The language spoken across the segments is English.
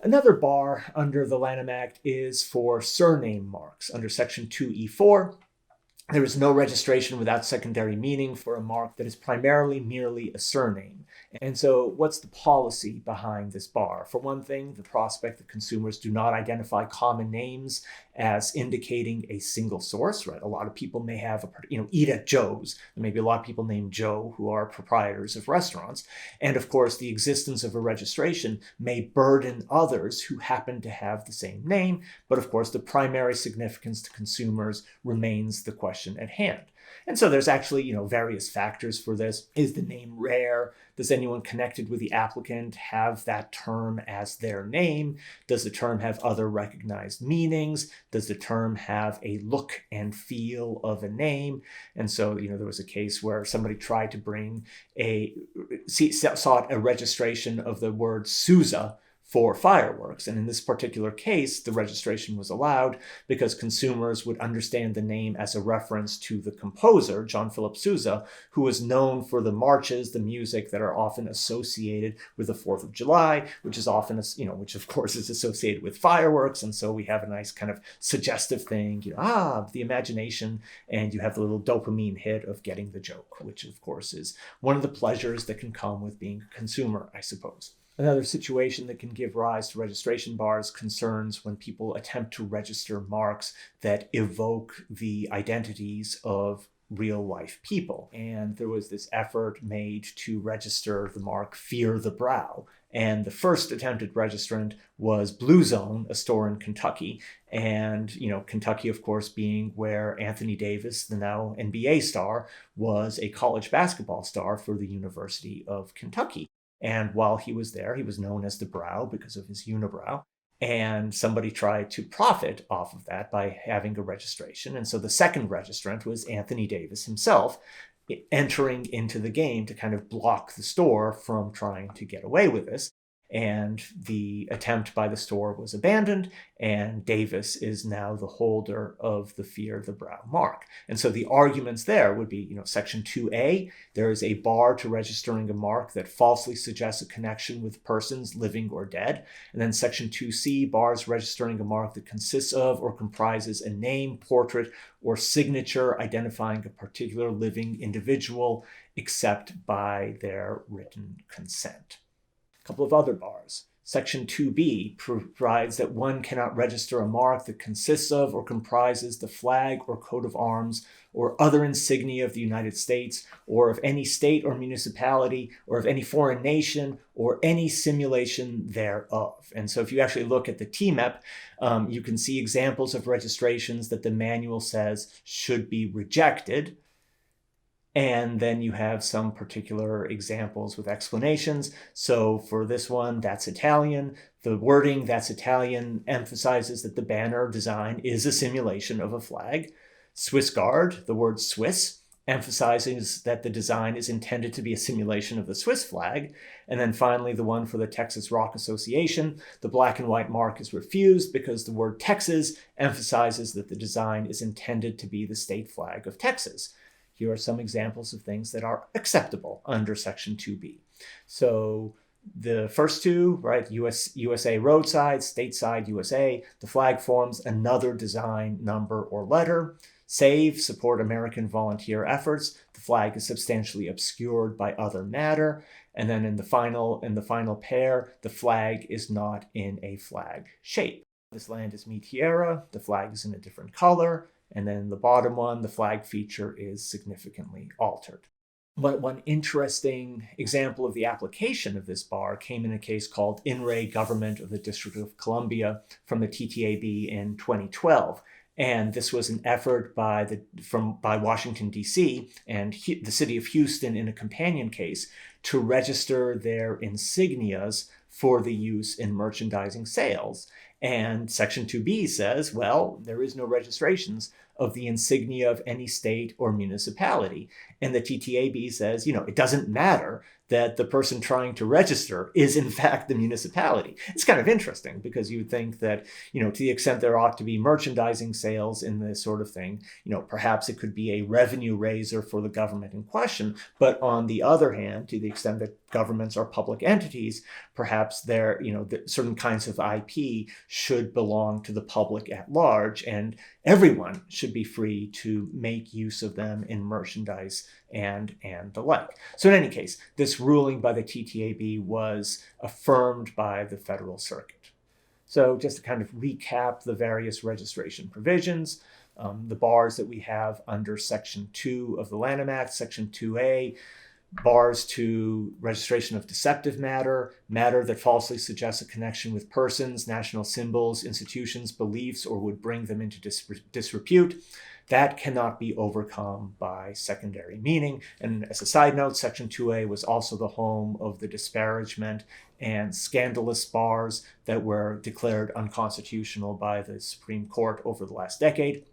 Another bar under the Lanham Act is for surname marks. Under Section 2E4, there is no registration without secondary meaning for a mark that is primarily merely a surname. And so what's the policy behind this bar? For one thing, the prospect that consumers do not identify common names as indicating a single source, right? A lot of people may have, eat at Joe's. There may be a lot of people named Joe who are proprietors of restaurants. And of course, the existence of a registration may burden others who happen to have the same name. But of course, the primary significance to consumers remains the question at hand. And so there's actually, various factors for this. Is the name rare? Does anyone connected with the applicant have that term as their name? Does the term have other recognized meanings? Does the term have a look and feel of a name? And so, there was a case where somebody tried to sought a registration of the word Sousa for fireworks. And in this particular case, the registration was allowed because consumers would understand the name as a reference to the composer, John Philip Sousa, who was known for the marches, the music that are often associated with the 4th of July, which is often, which of course is associated with fireworks. And so we have a nice kind of suggestive thing, the imagination, and you have the little dopamine hit of getting the joke, which of course is one of the pleasures that can come with being a consumer, I suppose. Another situation that can give rise to registration bars concerns when people attempt to register marks that evoke the identities of real-life people. And there was this effort made to register the mark Fear the Brow. And the first attempted registrant was Blue Zone, a store in Kentucky. And, Kentucky, of course, being where Anthony Davis, the now NBA star, was a college basketball star for the University of Kentucky. And while he was there, he was known as the Brow because of his unibrow. And somebody tried to profit off of that by having a registration. And so the second registrant was Anthony Davis himself, entering into the game to kind of block the store from trying to get away with this. And the attempt by the store was abandoned, and Davis is now the holder of the Fear the Brow mark. And so the arguments there would be, Section 2A, there is a bar to registering a mark that falsely suggests a connection with persons living or dead. And then Section 2C bars registering a mark that consists of or comprises a name, portrait, or signature identifying a particular living individual, except by their written consent. Couple of other bars. Section 2B provides that one cannot register a mark that consists of or comprises the flag or coat of arms or other insignia of the United States or of any state or municipality or of any foreign nation or any simulation thereof. And so if you actually look at the TMEP, you can see examples of registrations that the manual says should be rejected. And then you have some particular examples with explanations. So for this one, that's Italian. The wording, that's Italian, emphasizes that the banner design is a simulation of a flag. Swiss Guard, the word Swiss, emphasizes that the design is intended to be a simulation of the Swiss flag. And then finally, the one for the Texas Rock Association, the black and white mark is refused because the word Texas emphasizes that the design is intended to be the state flag of Texas. Here are some examples of things that are acceptable under Section 2B. So the first two, right, USA roadside, stateside USA, the flag forms another design, number, or letter. Save, support American volunteer efforts. The flag is substantially obscured by other matter. And then in the final pair, the flag is not in a flag shape. This land is mi tierra, the flag is in a different color. And then the bottom one, the flag feature is significantly altered. But one interesting example of the application of this bar came in a case called In Re Government of the District of Columbia from the TTAB in 2012. And this was an effort by Washington, D.C. and the city of Houston in a companion case to register their insignias for the use in merchandising sales. And Section 2B says, well, there is no registrations of the insignia of any state or municipality. And the TTAB says, it doesn't matter that the person trying to register is in fact the municipality. It's kind of interesting because you would think that, to the extent there ought to be merchandising sales in this sort of thing, perhaps it could be a revenue raiser for the government in question. But on the other hand, to the extent that governments or public entities, perhaps certain kinds of IP should belong to the public at large, and everyone should be free to make use of them in merchandise and the like. So in any case, this ruling by the TTAB was affirmed by the Federal Circuit. So just to kind of recap the various registration provisions, the bars that we have under Section 2 of the Lanham Act, Section 2A, bars to registration of deceptive matter that falsely suggests a connection with persons, national symbols, institutions, beliefs, or would bring them into disrepute. That cannot be overcome by secondary meaning. And as a side note, Section 2A was also the home of the disparagement and scandalous bars that were declared unconstitutional by the Supreme Court over the last decade.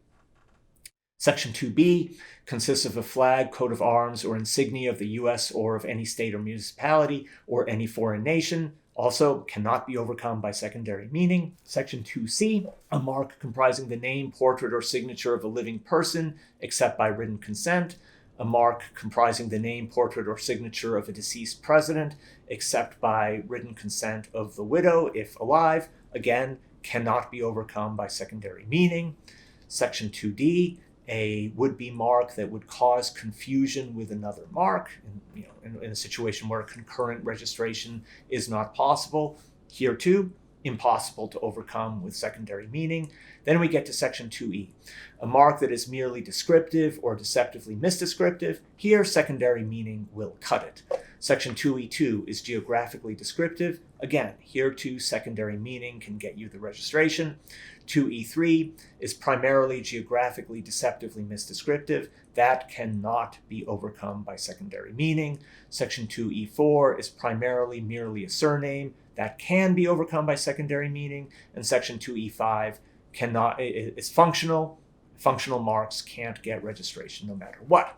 Section 2B consists of a flag, coat of arms, or insignia of the U.S. or of any state or municipality or any foreign nation. Also cannot be overcome by secondary meaning. Section 2C, a mark comprising the name, portrait, or signature of a living person, except by written consent. A mark comprising the name, portrait, or signature of a deceased president, except by written consent of the widow, if alive. Again, cannot be overcome by secondary meaning. Section 2D, a would-be mark that would cause confusion with another mark, in a situation where a concurrent registration is not possible. Here too, impossible to overcome with secondary meaning. Then we get to Section 2E, a mark that is merely descriptive or deceptively misdescriptive. Here, secondary meaning will cut it. Section 2E2 is geographically descriptive. Again, here too, secondary meaning can get you the registration. 2E3 is primarily geographically deceptively misdescriptive. That cannot be overcome by secondary meaning. Section 2E4 is primarily merely a surname. That can be overcome by secondary meaning. And Section 2E5 is functional. Functional marks can't get registration no matter what.